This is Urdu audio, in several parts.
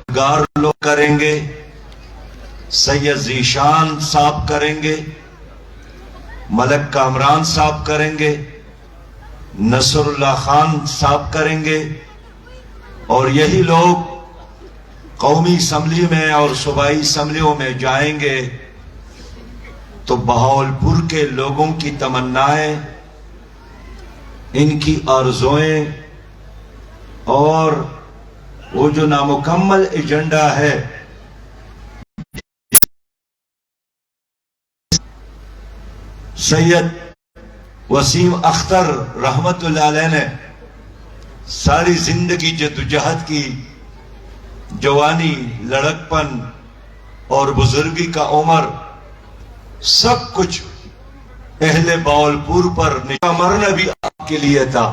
گار لوگ کریں گے، سید ذیشان صاحب کریں گے، ملک کامران صاحب کریں گے، نصر اللہ خان صاحب کریں گے، اور یہی لوگ قومی اسمبلی میں اور صوبائی اسمبلیوں میں جائیں گے تو بہاولپور کے لوگوں کی تمنائیں، ان کی آرزوئیں اور وہ جو نامکمل ایجنڈا ہے سید وسیم اختر رحمت اللہ علیہ نے ساری زندگی جدوجہد کی، جوانی، لڑکپن اور بزرگی کا عمر سب کچھ اہل بہاولپور پر مرنا بھی آپ کے لیے تھا،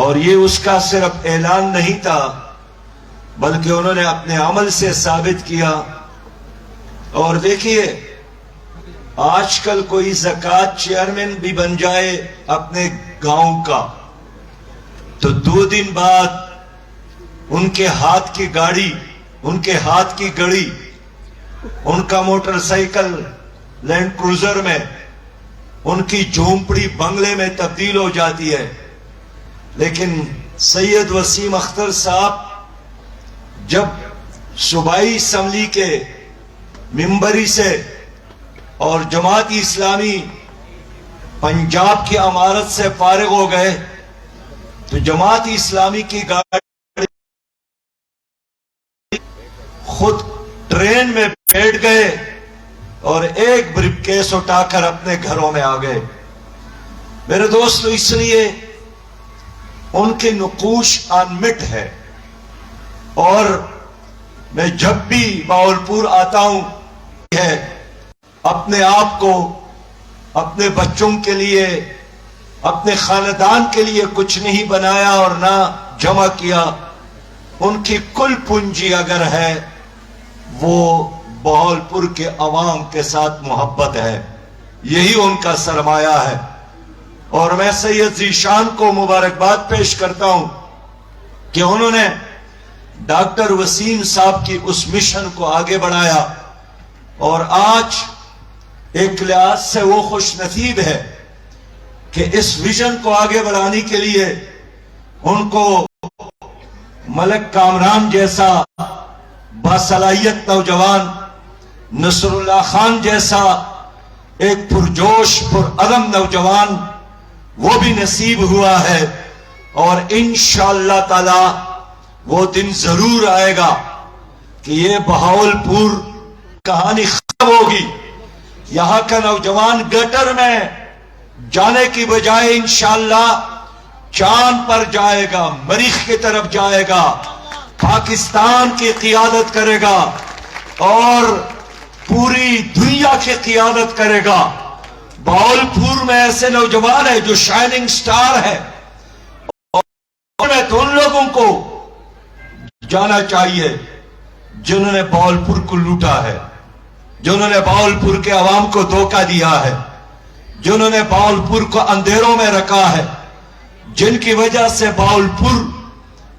اور یہ اس کا صرف اعلان نہیں تھا بلکہ انہوں نے اپنے عمل سے ثابت کیا۔ اور دیکھیے آج کل کوئی زکوٰۃ چیئرمین بھی بن جائے اپنے گاؤں کا تو 2 دن بعد ان کے ہاتھ کی گاڑی، ان کے ہاتھ کی گڑی، ان کا موٹر سائیکل لینڈ کروزر میں، ان کی جھونپڑی بنگلے میں تبدیل ہو جاتی ہے۔ لیکن سید وسیم اختر صاحب جب صوبائی اسمبلی کے ممبری سے اور جماعت اسلامی پنجاب کی امارت سے فارغ ہو گئے تو جماعت اسلامی کی گاڑی خود ٹرین میں بیٹھ گئے اور ایک بریف کیس اٹھا کر اپنے گھروں میں آ گئے۔ میرے دوستو، اس لیے ان کے نقوش انمٹ ہے، اور میں جب بھی بہاولپور آتا ہوں اپنے آپ کو، اپنے بچوں کے لیے، اپنے خاندان کے لیے کچھ نہیں بنایا اور نہ جمع کیا۔ ان کی کل پونجی اگر ہے وہ بہاولپور کے عوام کے ساتھ محبت ہے، یہی ان کا سرمایہ ہے۔ اور میں سید ذیشان کو مبارکباد پیش کرتا ہوں کہ انہوں نے ڈاکٹر وسیم صاحب کی اس مشن کو آگے بڑھایا، اور آج ایک لحاظ سے وہ خوش نصیب ہے کہ اس ویژن کو آگے بڑھانے کے لیے ان کو ملک کامران جیسا باصلاحیت نوجوان، نصر اللہ خان جیسا ایک پرجوش پرعزم نوجوان وہ بھی نصیب ہوا ہے، اور انشاءاللہ تعالی وہ دن ضرور آئے گا کہ یہ بہاولپور کہانی ختم ہوگی، یہاں کا نوجوان گٹر میں جانے کی بجائے انشاءاللہ چاند پر جائے گا، مریخ کی طرف جائے گا، پاکستان کی قیادت کرے گا اور پوری دنیا کی قیادت کرے گا۔ بہاولپور میں ایسے نوجوان ہیں جو شائننگ سٹار ہے، اور میں تو ان لوگوں کو جانا چاہیے جنہوں نے بہاولپور کو لوٹا ہے، جنہوں نے بہاولپور کے عوام کو دھوکہ دیا ہے، جنہوں نے بہاولپور کو اندھیروں میں رکھا ہے، جن کی وجہ سے بہاولپور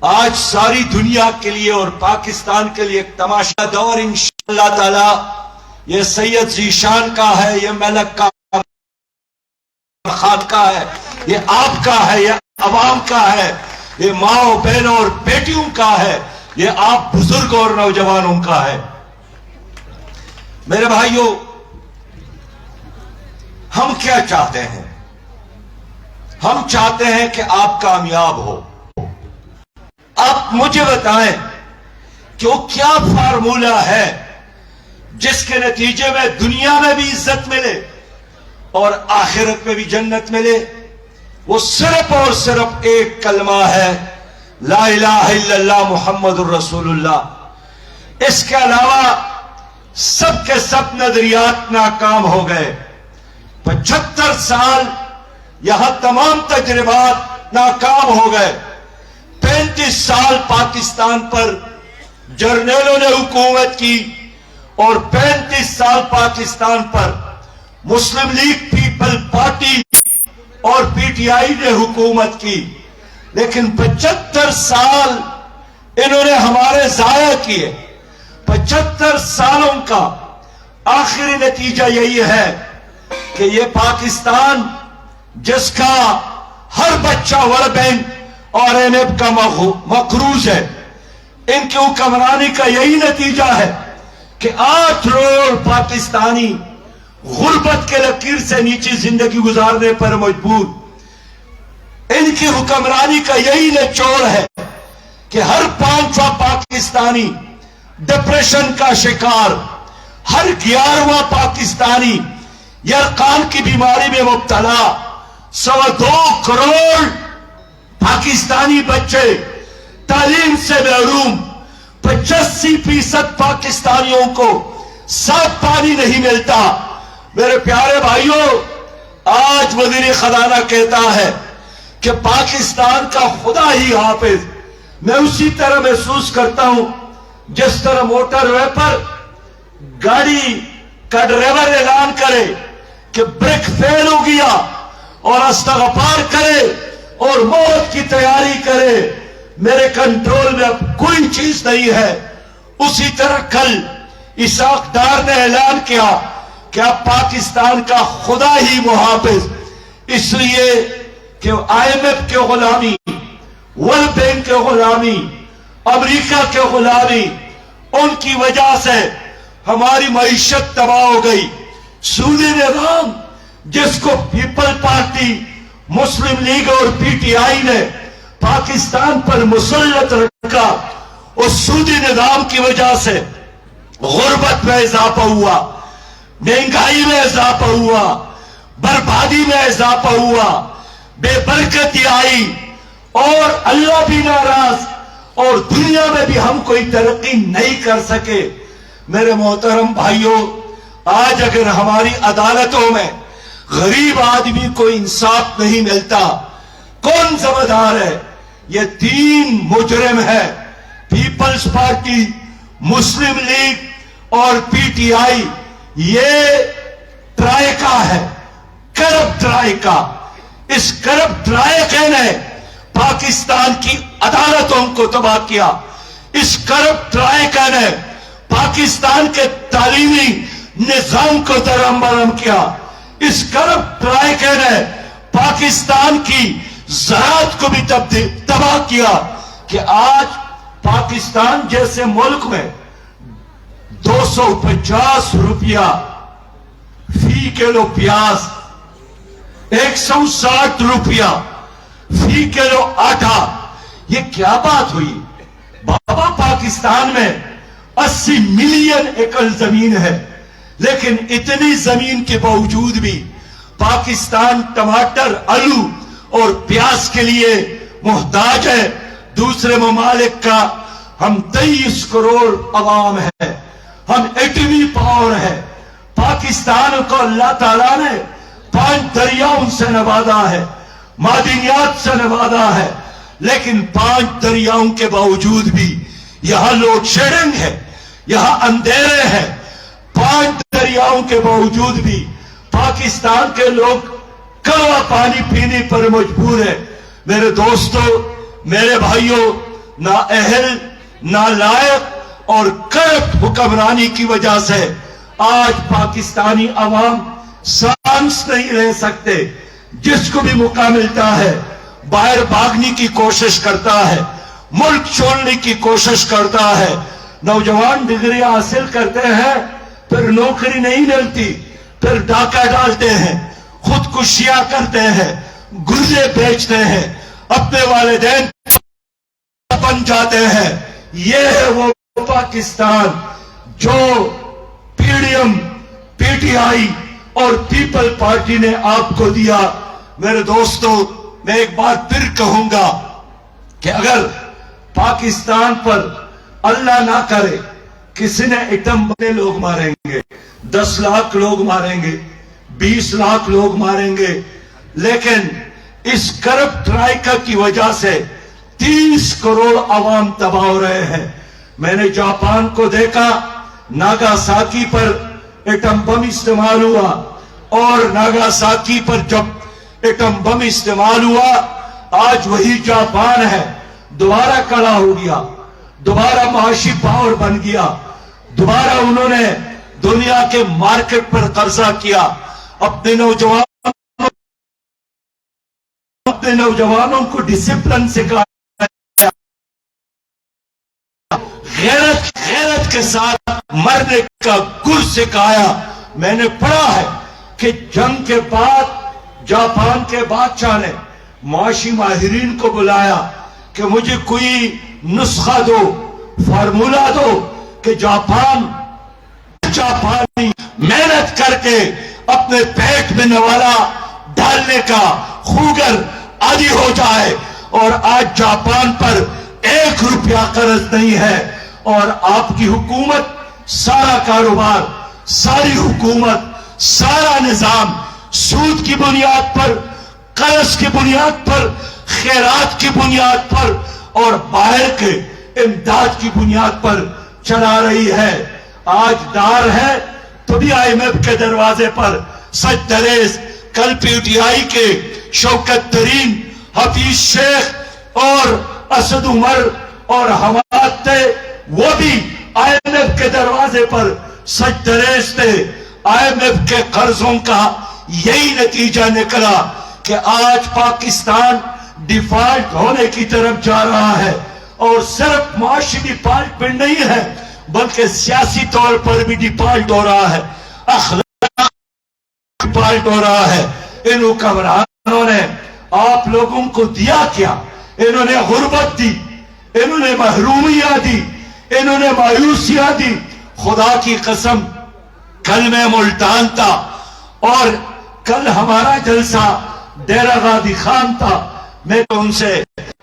آج ساری دنیا کے لیے اور پاکستان کے لیے ایک تماشا دور انشاءاللہ تعالی یہ سید ذیشان کا ہے، یہ ملک خان کا ہے، یہ آپ کا ہے، یہ عوام کا ہے، یہ ماں بہنوں اور بیٹیوں کا ہے، یہ آپ بزرگ اور نوجوانوں کا ہے۔ میرے بھائیوں، ہم کیا چاہتے ہیں؟ ہم چاہتے ہیں کہ آپ کامیاب ہو۔ آپ مجھے بتائیں کہ وہ کیا فارمولہ ہے جس کے نتیجے میں دنیا میں بھی عزت ملے اور آخرت میں بھی جنت ملے؟ وہ صرف اور صرف ایک کلمہ ہے، لا الہ الا اللہ محمد الرسول اللہ۔ اس کے علاوہ سب کے سب نظریات ناکام ہو گئے۔ 75 سال یہاں تمام تجربات ناکام ہو گئے۔ 35 سال پاکستان پر جرنیلوں نے حکومت کی اور 35 سال پاکستان پر مسلم لیگ پیپل پارٹی اور پی ٹی آئی نے حکومت کی، لیکن 75 سال انہوں نے ہمارے ضائع کیے 75 سالوں کا آخری نتیجہ یہی ہے کہ یہ پاکستان جس کا ہر بچہ ورلڈ بینک اور IMF کا مقروض ہے، ان کی حکمرانی کا یہی نتیجہ ہے کہ 8 کروڑ پاکستانی غربت کے لکیر سے نیچے زندگی گزارنے پر مجبور۔ ان کی حکمرانی کا یہی نچوڑ ہے کہ ہر 5واں پاکستانی ڈپریشن کا شکار، ہر 11واں پاکستانی یرقان کی بیماری میں مبتلا، 2.25 کروڑ پاکستانی بچے تعلیم سے محروم، 85% پاکستانیوں کو صاف پانی نہیں ملتا۔ میرے پیارے بھائیوں، آج وزیر خزانہ کہتا ہے کہ پاکستان کا خدا ہی حافظ۔ میں اسی طرح محسوس کرتا ہوں جس طرح موٹر وے پر گاڑی کا ڈرائیور اعلان کرے کہ بریک فیل ہو گیا اور استغفار کرے اور موت کی تیاری کرے، میرے کنٹرول میں اب کوئی چیز نہیں ہے۔ اسی طرح کل اسحاق ڈار نے اعلان کیا کہ اب پاکستان کا خدا ہی محافظ، اس لیے کہ IMF کے غلامی، ورلڈ بینک کے غلامی، امریکہ کے غلامی، ان کی وجہ سے ہماری معیشت تباہ ہو گئی۔ سودی نظام جس کو پیپل پارٹی، مسلم لیگ اور PTI نے پاکستان پر مسلط رکھا، اس سودی نظام کی وجہ سے غربت میں اضافہ ہوا، مہنگائی میں اضافہ ہوا، بربادی میں اضافہ ہوا، بے برکتی آئی، اور اللہ بھی ناراض اور دنیا میں بھی ہم کوئی ترقی نہیں کر سکے۔ میرے محترم بھائیوں، آج اگر ہماری عدالتوں میں غریب آدمی کو انصاف نہیں ملتا، کون ذمہ دار ہے؟ یہ 3 مجرم ہے، پیپلز پارٹی، مسلم لیگ اور PTI۔ یہ ٹرائیکا ہے، کرپٹ ٹرائیکا۔ اس کرپٹ ٹرائیکے نے پاکستان کی عدالتوں کو تباہ کیا۔ اس کرپٹ ٹرائیکا نے پاکستان کے تعلیمی نظام کو درہم برہم کیا۔ اس کرپٹ ٹرائیکے نے پاکستان کی زراعت کو بھی تباہ کیا کہ آج پاکستان جیسے ملک میں 250 روپیہ فی کلو پیاز، 160 روپیہ فی کلو آٹا، یہ کیا بات ہوئی؟ بابا پاکستان میں 80 ملین ایکڑ زمین ہے، لیکن اتنی زمین کے باوجود بھی پاکستان ٹماٹر، آلو اور پیاز کے لیے محتاج ہے۔ دوسرے ممالک کا ہم 23 کروڑ عوام ہے، ہم ایٹمی پاور ہے۔ پاکستان کو اللہ تعالیٰ نے 5 دریاؤں سے نوازا ہے، معدنیات سے نوازا ہے، لیکن 5 دریاؤں کے باوجود بھی یہاں لوڈ شیڈنگ ہے، یہاں اندھیرے ہیں۔ 5 دریاؤں کے باوجود بھی پاکستان کے لوگ کڑوا پانی پینے پر مجبور ہے۔ میرے دوستو، میرے بھائیوں، نااہل، نالائق اور کرپٹ حکمرانی کی وجہ سے آج پاکستانی عوام سانس نہیں رہ سکتے۔ جس کو بھی موقع ملتا ہے باہر بھاگنے کی کوشش کرتا ہے، ملک چھوڑنے کی کوشش کرتا ہے۔ نوجوان ڈگری حاصل کرتے ہیں، پھر نوکری نہیں ملتی، پھر ڈاکہ ڈالتے ہیں، خودکشیاں کرتے ہیں، گردے بیچتے ہیں، اپنے والدین بن جاتے ہیں۔ یہ ہے وہ پاکستان جو PDM، PTI اور پیپل پارٹی نے آپ کو دیا۔ میرے دوستو، میں ایک بات پھر کہوں گا کہ اگر پاکستان پر اللہ نہ کرے کسی نے ایٹم بمیں لوگ ماریں گے، 10 لاکھ لوگ ماریں گے، 20 لاکھ لوگ ماریں گے، لیکن اس کرپٹ ٹرائیکا کی وجہ سے 30 کروڑ عوام تباہ ہو رہے ہیں۔ میں نے جاپان کو دیکھا، ناگاساکی پر ایٹم بم استعمال ہوا، اور ناگاساکی پر جب ایٹم بم استعمال ہوا، آج وہی جاپان ہے، دوبارہ کھڑا ہو گیا۔ دوبارہ معاشی پاور بن گیا، دوبارہ انہوں نے دنیا کے مارکیٹ پر قبضہ کیا، اپنے نوجوانوں کو ڈسپلن سکھایا، غیرت کے ساتھ مرنے کا گر سکھایا۔ میں نے پڑھا ہے کہ جنگ کے بعد جاپان کے بادشاہ نے معاشی ماہرین کو بلایا کہ مجھے کوئی نسخہ دو، فارمولا دو کہ جاپانی محنت کر کے اپنے پیٹ میں نوالا ڈالنے کا خوگر عادی ہو جائے، اور آج جاپان پر 1 روپیہ قرض نہیں ہے، اور آپ کی حکومت، سارا کاروبار، ساری حکومت، سارا نظام سود کی بنیاد پر، قرض کی بنیاد پر، خیرات کی بنیاد پر اور باہر کے امداد کی بنیاد پر چلا رہی ہے۔ آج ڈار ہے تو بھی IMF کے دروازے پر سچ دریز، کل PTI کے شوکت ترین، حفیظ شیخ اور اسد عمر اور حماد تھے، وہ بھی IMF کے دروازے پر سچ دریز تھے۔ IMF کے قرضوں کا یہی نتیجہ نکلا کہ آج پاکستان ڈیفالٹ ہونے کی طرف جا رہا ہے، اور صرف معاشی ڈیفالٹ میں نہیں ہے بلکہ سیاسی طور پر بھی ڈیفالٹ ہو رہا ہے، اخلاق ڈیفالٹ ہو رہا ہے۔ ان حکمرانوں نے آپ لوگوں کو دیا کیا؟ انہوں نے غربت دی، انہوں نے محرومیاں دی، انہوں نے مایوسیاں دی۔ خدا کی قسم، کل میں ملتان تھا اور کل ہمارا جلسہ ڈیرہ غازی خان تھا، میں تو ان سے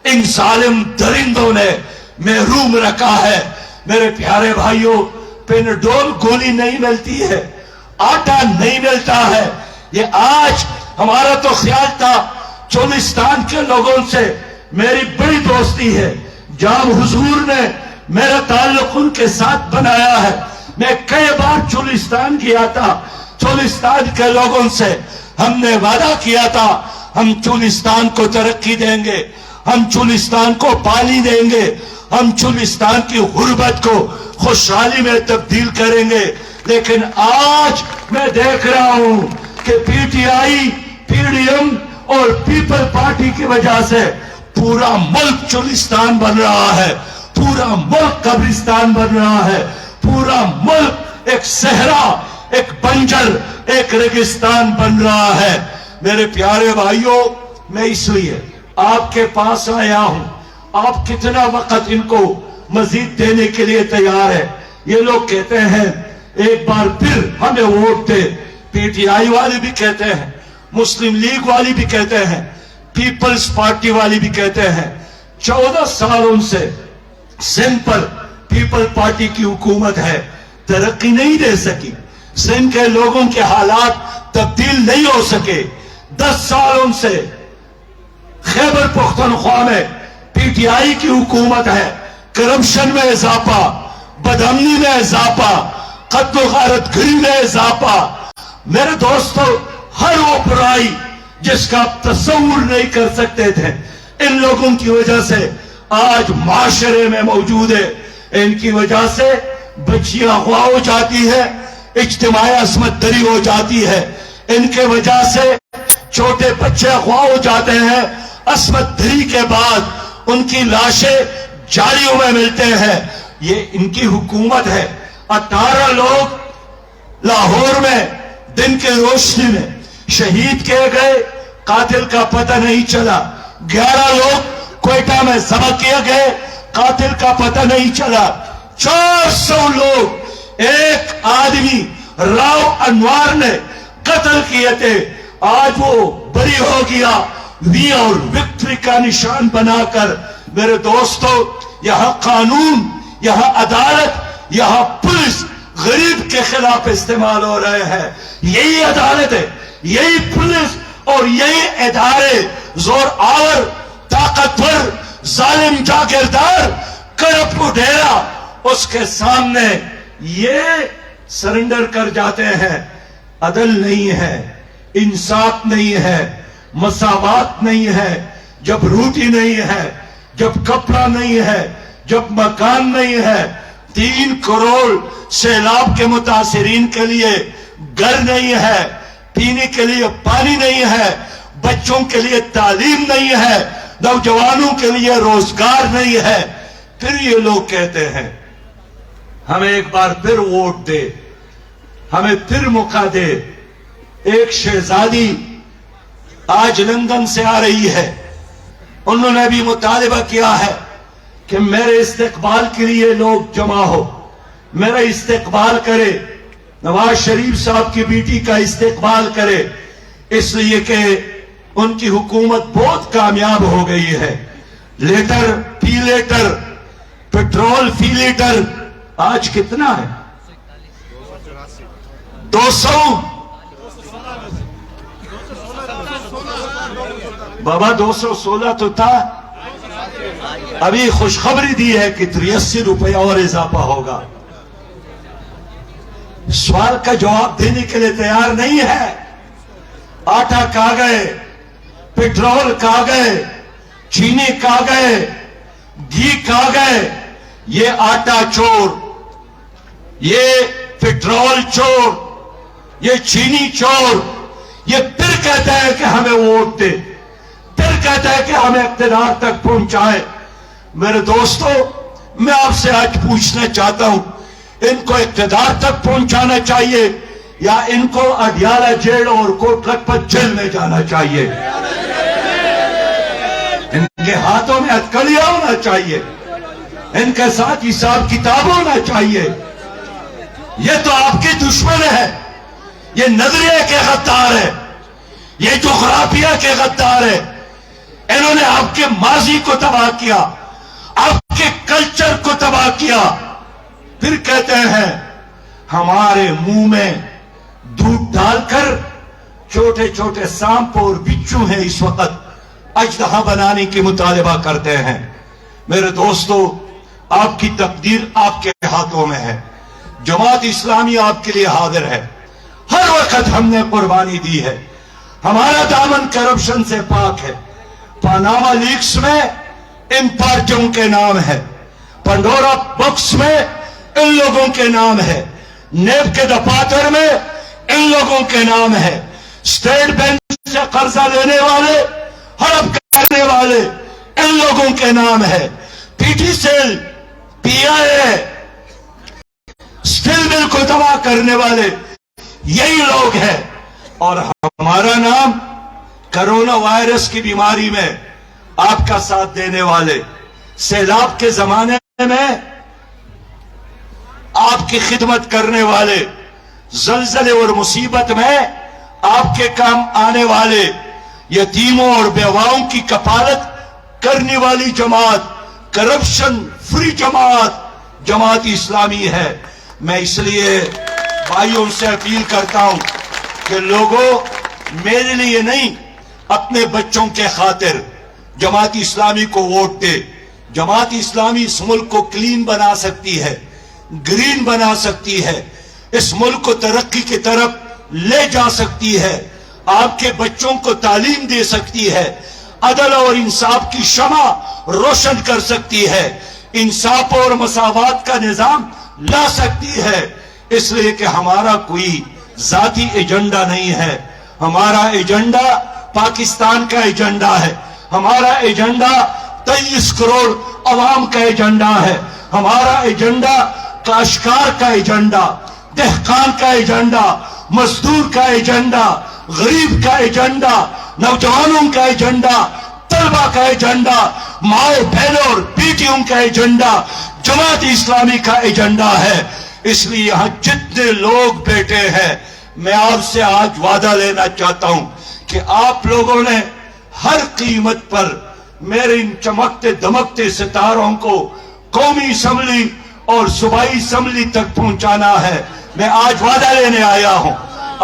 ان ظالم درندوں نے محروم رکھا ہے۔ میرے پیارے بھائیوں، پینڈول گولی نہیں ملتی ہے، آٹا نہیں ملتا ہے۔ یہ آج ہمارا تو خیال تھا، چولستان کے لوگوں سے میری بڑی دوستی ہے، جام حضور نے میرا تعلق ان کے ساتھ بنایا ہے۔ میں کئی بار چولستان گیا تھا، چولستان کے لوگوں سے ہم نے وعدہ کیا تھا ہم چولستان کو ترقی دیں گے، ہم چولستان کو پانی دیں گے، ہم چولستان کی غربت کو خوشحالی میں تبدیل کریں گے۔ لیکن آج میں دیکھ رہا ہوں کہ PTI، PDM اور پیپل پارٹی کی وجہ سے پورا ملک چولستان بن رہا ہے، پورا ملک قبرستان بن رہا ہے، پورا ملک ایک صحرا، ایک بنجر، ایک ریگستان بن رہا ہے۔ میرے پیارے بھائیوں، میں اس لیے آپ کے پاس آیا ہوں، آپ کتنا وقت ان کو مزید دینے کے لیے تیار ہے؟ یہ لوگ کہتے ہیں ایک بار پھر ہمیں ووٹ دے، PTI والے بھی کہتے ہیں، مسلم لیگ والی بھی کہتے ہیں، پیپلز پارٹی والی بھی کہتے ہیں۔ 14 سالوں سے سندھ پر پیپل پارٹی کی حکومت ہے، ترقی نہیں دے سکی، سندھ کے لوگوں کے حالات تبدیل نہیں ہو سکے۔ 10 سالوں سے خیبر پختونخوا میں PTI کی حکومت ہے، کرپشن میں اضافہ، بدامنی میں اضافہ، قتل و غارت گری میں اضافہ۔ میرے دوستو، ہر وہ برائی جس کا آپ تصور نہیں کر سکتے تھے، ان لوگوں کی وجہ سے آج معاشرے میں موجود ہے۔ ان کی وجہ سے بچیاں اغوا ہو جاتی ہے، اجتماعی عصمت دری ہو جاتی ہے، ان کے وجہ سے چھوٹے بچے اغوا ہو جاتے ہیں، عصمت دری کے بعد ان کی لاشیں جالیوں میں ملتے ہیں۔ یہ ان کی حکومت ہے۔ 18 لوگ لاہور میں دن کے روشنی میں شہید کیے گئے، قاتل کا پتہ نہیں چلا۔ 11 لوگ کوئٹہ میں ذبح کیے گئے، قاتل کا پتہ نہیں چلا۔ 400 لوگ ایک آدمی راو انوار نے قتل کیے تھے، آج وہ بری ہو گیا، وی اور وکٹری کا نشان بنا کر۔ میرے دوستو، یہاں قانون، یہاں عدالت، یہاں پولیس غریب کے خلاف استعمال ہو رہے ہیں۔ یہی عدالت ہے، یہی پولیس اور یہی ادارے زور آور، طاقتور، ظالم جاگیردار، کرپٹ ڈیرا، اس کے سامنے یہ سرنڈر کر جاتے ہیں۔ عدل نہیں ہے، انصاف نہیں ہے، مساوات نہیں ہے، جب روٹی نہیں ہے، جب کپڑا نہیں ہے، جب مکان نہیں ہے، 3 کروڑ سیلاب کے متاثرین کے لیے گھر نہیں ہے، پینے کے لیے پانی نہیں ہے، بچوں کے لیے تعلیم نہیں ہے، نوجوانوں کے لیے روزگار نہیں ہے، پھر یہ لوگ کہتے ہیں ہمیں ایک بار پھر ووٹ دے، ہمیں پھر موقع دے۔ ایک شہزادی آج لندن سے آ رہی ہے، انہوں نے بھی مطالبہ کیا ہے کہ میرے استقبال کے لیے لوگ جمع ہو، میرا استقبال کرے، نواز شریف صاحب کی بیٹی کا استقبال کرے، اس لیے کہ ان کی حکومت بہت کامیاب ہو گئی ہے۔ لیٹر فی لیٹر، پیٹرول فی لیٹر آج کتنا ہے؟ 200 بابا 216 تو تھا، ابھی خوشخبری دی ہے کہ 83 روپے اور اضافہ ہوگا۔ سوال کا جواب دینے کے لیے تیار نہیں ہے۔ آٹا کہاں گئے، پیٹرول کہاں گئے، چینی کہاں گئے، گھی کہاں گئے؟ یہ آٹا چور، یہ پیٹرول چور، یہ چینی چور، یہ پھر کہتا ہے کہ ہمیں ووٹ دے، پھر کہتا ہے کہ ہمیں اقتدار تک پہنچائے۔ میرے دوستو، میں آپ سے آج پوچھنا چاہتا ہوں، ان کو اقتدار تک پہنچانا چاہیے یا ان کو اڈیالہ جیل اور کوٹ لکھپت جیل میں جانا چاہیے؟ ان کے ہاتھوں میں ہتھکڑیاں ہونا چاہیے، ان کے ساتھ حساب کتاب ہونا چاہیے۔ یہ تو آپ کی دشمن ہے، یہ نظریے کے غدار ہے، یہ جغرافیہ کے غدار ہے۔ انہوں نے آپ کے ماضی کو تباہ کیا، آپ کے کلچر کو تباہ کیا، پھر کہتے ہیں ہمارے منہ میں دودھ ڈال کر چھوٹے چھوٹے سانپ اور بچھو ہیں اس وقت اژدہا بنانے کی مطالبہ کرتے ہیں۔ میرے دوستو، آپ کی تقدیر آپ کے ہاتھوں میں ہے، جماعت اسلامی آپ کے لیے حاضر ہے، ہر وقت ہم نے قربانی دی ہے، ہمارا دامن کرپشن سے پاک ہے۔ پاناما لیکس میں ان پارٹیوں کے نام ہے، پنڈورا بکس میں ان لوگوں کے نام ہے، نیب کے دفاتر میں ان لوگوں کے نام ہے، اسٹیٹ بینک سے قرضہ لینے والے، ہڑپ کرنے والے ان لوگوں کے نام ہے، پی ٹی سیل، پی آئی اے، اسٹیل مل کو تباہ کرنے والے یہی لوگ ہیں۔ اور ہمارا نام کرونا وائرس کی بیماری میں آپ کا ساتھ دینے والے، سیلاب کے زمانے میں آپ کی خدمت کرنے والے، زلزلے اور مصیبت میں آپ کے کام آنے والے، یتیموں اور بیواؤں کی کفالت کرنے والی جماعت، کرپشن فری جماعت، جماعت اسلامی ہے۔ میں اس لیے بھائیوں سے اپیل کرتا ہوں کہ لوگوں، میرے لیے نہیں، اپنے بچوں کے خاطر جماعت اسلامی کو ووٹ دے۔ جماعت اسلامی اس ملک کو کلین بنا سکتی ہے، گرین بنا سکتی ہے، اس ملک کو ترقی کی طرف لے جا سکتی ہے، آپ کے بچوں کو تعلیم دے سکتی ہے، عدل اور انصاف کی شمع روشن کر سکتی ہے، انصاف اور مساوات کا نظام لا سکتی ہے۔ اس لیے کہ ہمارا کوئی ذاتی ایجنڈا نہیں ہے، ہمارا ایجنڈا پاکستان کا ایجنڈا ہے، ہمارا ایجنڈا 23 کروڑ عوام کا ایجنڈا ہے، ہمارا ایجنڈا کاشتکار کا ایجنڈا، دہقان کا ایجنڈا، مزدور کا ایجنڈا، غریب کا ایجنڈا، نوجوانوں کا ایجنڈا، طلبہ کا ایجنڈا، ماؤں بہنوں اور بیٹیوں کا ایجنڈا جماعت اسلامی کا ایجنڈا ہے۔ اس لیے یہاں جتنے لوگ بیٹھے ہیں، میں آپ سے آج وعدہ لینا چاہتا ہوں کہ آپ لوگوں نے ہر قیمت پر میرے ان چمکتے دمکتے ستاروں کو قومی اسمبلی اور صوبائی اسمبلی تک پہنچانا ہے۔ میں آج وعدہ لینے آیا ہوں،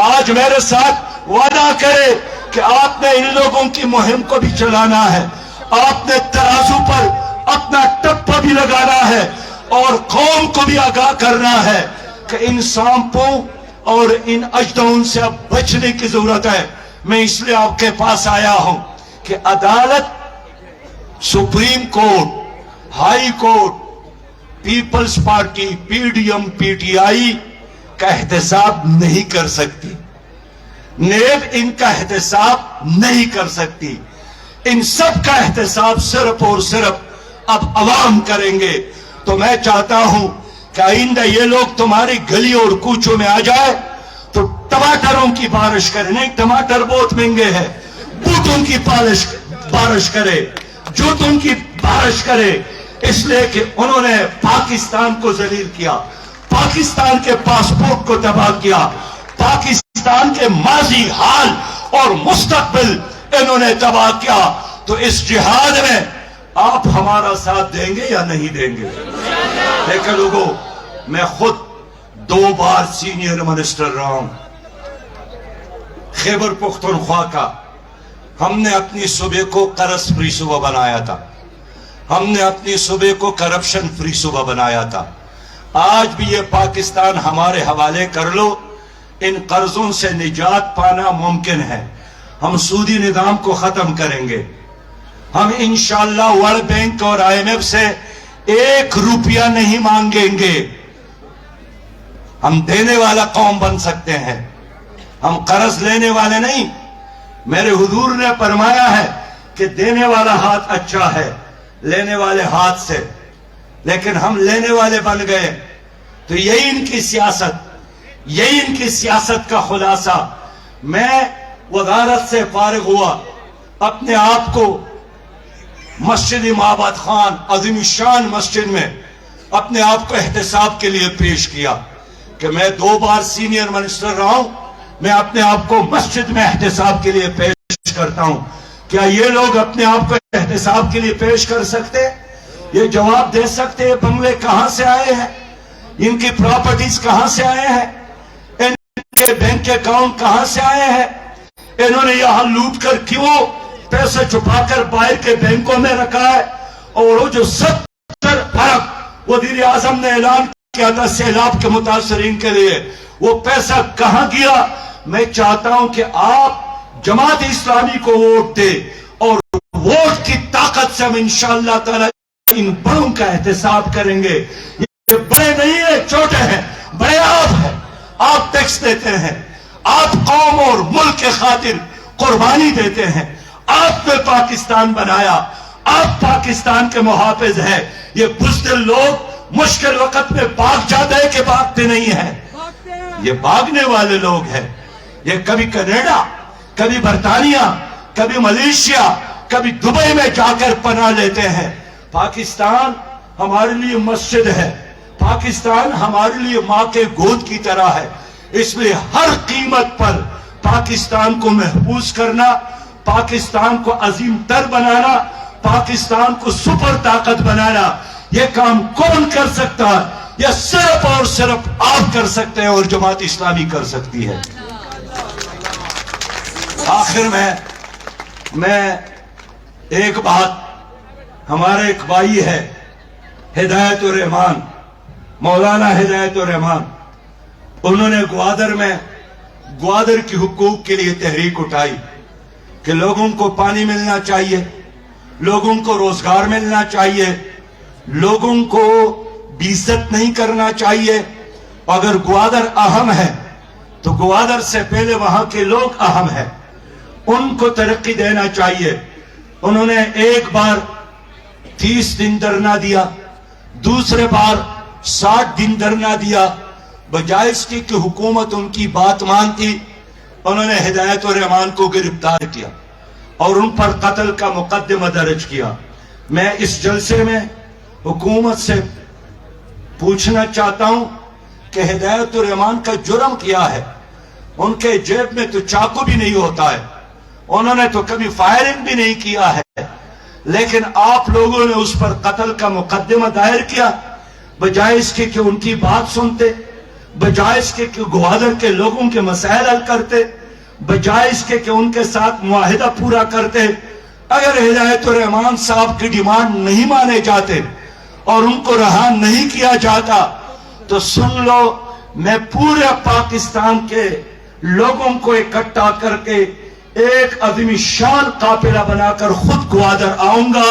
آج میرے ساتھ وعدہ کرے کہ آپ نے ان لوگوں کی مہم کو بھی چلانا ہے، آپ نے ترازو پر اپنا ٹپا بھی لگانا ہے اور قوم کو بھی آگاہ کرنا ہے کہ ان سانپوں اور ان اژدہوں سے اب بچنے کی ضرورت ہے۔ میں اس لیے آپ کے پاس آیا ہوں کہ عدالت، supreme court, high court, Peoples Party P D M P T I کا احتساب نہیں کر سکتی، نیب ان کا احتساب نہیں کر سکتی، ان سب کا احتساب صرف اور صرف اب عوام کریں گے۔ تو میں چاہتا ہوں کہ آئندہ یہ لوگ تمہاری گلی اور کوچوں میں آ جائے تو ٹماٹروں کی بارش کرے، نہیں ٹماٹر بہت مہنگے ہیں، بوٹوں کی بارش کرے، جوتوں کی بارش کرے، اس لیے کہ انہوں نے پاکستان کو ذلیل کیا، پاکستان کے پاسپورٹ کو تباہ کیا، پاکستان کے ماضی، حال اور مستقبل انہوں نے تباہ کیا۔ تو اس جہاد میں آپ ہمارا ساتھ دیں گے یا نہیں دیں گے؟ لیکن لوگوں، میں خود 2 بار سینئر منسٹر رہا ہوں خیبر پختونخوا کا۔ ہم نے اپنی صوبے کو قرض فری صوبہ بنایا تھا، ہم نے اپنی صوبے کو کرپشن فری صوبہ بنایا تھا۔ آج بھی یہ پاکستان ہمارے حوالے کر لو، ان قرضوں سے نجات پانا ممکن ہے۔ ہم سودی نظام کو ختم کریں گے، ہم انشاءاللہ ورلڈ بینک اور آئی ایم ایف سے 1 روپیہ نہیں مانگیں گے۔ ہم دینے والا قوم بن سکتے ہیں، ہم قرض لینے والے نہیں۔ میرے حضور نے فرمایا ہے کہ دینے والا ہاتھ اچھا ہے لینے والے ہاتھ سے، لیکن ہم لینے والے بن گئے۔ تو یہی ان کی سیاست، یہی ان کی سیاست کا خلاصہ۔ میں وزارت سے فارغ ہوا، اپنے آپ کو مسجد امام خان عظیم شان مسجد میں اپنے آپ کو احتساب کے لیے پیش کیا کہ میں 2 بار سینئر منسٹر رہا ہوں، میں اپنے آپ کو مسجد میں احتساب کے لیے پیش کرتا ہوں۔ کیا یہ لوگ اپنے آپ کو احتساب کے لیے پیش کر سکتے؟ یہ جواب دے سکتے ہیں بنگلے کہاں سے آئے ہیں، ان کی پراپرٹیز کہاں سے آئے ہیں، ان کے بینک اکاؤنٹ کہاں سے آئے ہیں، انہوں نے یہاں لوٹ کر کیوں پیسے چھپا کر باہر کے بینکوں میں رکھا ہے؟ اور وہ جو 70 ارب وزیر اعظم نے اعلان کیا تھا سیلاب کے متاثرین کے لیے، وہ پیسہ کہاں گیا؟ میں چاہتا ہوں کہ آپ جماعت اسلامی کو ووٹ دے، اور ووٹ کی طاقت سے ہم انشاءاللہ تعالی ان بڑوں کا احتساب کریں گے۔ یہ بڑے نہیں ہیں، چھوٹے ہیں، بڑے آپ ہیں، آپ ٹیکس دیتے ہیں، آپ قوم اور ملک کے خاطر قربانی دیتے ہیں، آپ نے پاکستان بنایا، آپ پاکستان کے محافظ ہیں۔ یہ بزدل لوگ مشکل وقت میں بھاگ جاتے ہیں کہ بھاگتے نہیں ہیں، یہ بھاگنے والے لوگ ہیں۔ یہ کبھی کینیڈا، کبھی برطانیہ، کبھی ملیشیا، کبھی دبئی میں جا کر پناہ لیتے ہیں۔ پاکستان ہمارے لیے مسجد ہے، پاکستان ہمارے لیے ماں کے گود کی طرح ہے، اس لیے ہر قیمت پر پاکستان کو محفوظ کرنا، پاکستان کو عظیم تر بنانا، پاکستان کو سپر طاقت بنانا، یہ کام کون کر سکتا ہے؟ یہ صرف اور صرف آپ کر سکتے ہیں اور جماعت اسلامی کر سکتی ہے۔ آخر میں ایک بات، ہمارے ایک بھائی ہے ہدایت الرحمان، مولانا ہدایت الرحمان، انہوں نے گوادر کی حقوق کے لیے تحریک اٹھائی کہ لوگوں کو پانی ملنا چاہیے، لوگوں کو روزگار ملنا چاہیے، لوگوں کو بے عزت نہیں کرنا چاہیے۔ اگر گوادر اہم ہے تو گوادر سے پہلے وہاں کے لوگ اہم ہیں، ان کو ترقی دینا چاہیے۔ انہوں نے ایک بار 30 دن دھرنا دیا، دوسرے بار 60 دن دھرنا دیا، بجائے اس کی کہ حکومت ان کی بات مانتی، انہوں نے ہدایت الرحمان کو گرفتار کیا اور ان پر قتل کا مقدمہ درج کیا۔ میں اس جلسے میں حکومت سے پوچھنا چاہتا ہوں کہ ہدایت الرحمان کا جرم کیا ہے؟ ان کے جیب میں تو چاقو بھی نہیں ہوتا ہے، انہوں نے تو کبھی فائرنگ بھی نہیں کیا ہے، لیکن آپ لوگوں نے اس پر قتل کا مقدمہ دائر کیا، بجائے اس کے کہ ان کی بات سنتے، بجائے اس کے کہ گوادر کے لوگوں کے مسائل حل کرتے، بجائے اس کے کہ ان کے ساتھ معاہدہ پورا کرتے۔ اگر ہدایت الرحمان صاحب کی ڈیمانڈ نہیں مانے جاتے اور ان کو رہا نہیں کیا جاتا تو سن لو، میں پورے پاکستان کے لوگوں کو اکٹھا کر کے ایک عظیم شان قافلہ بنا کر خود گوادر آؤں گا،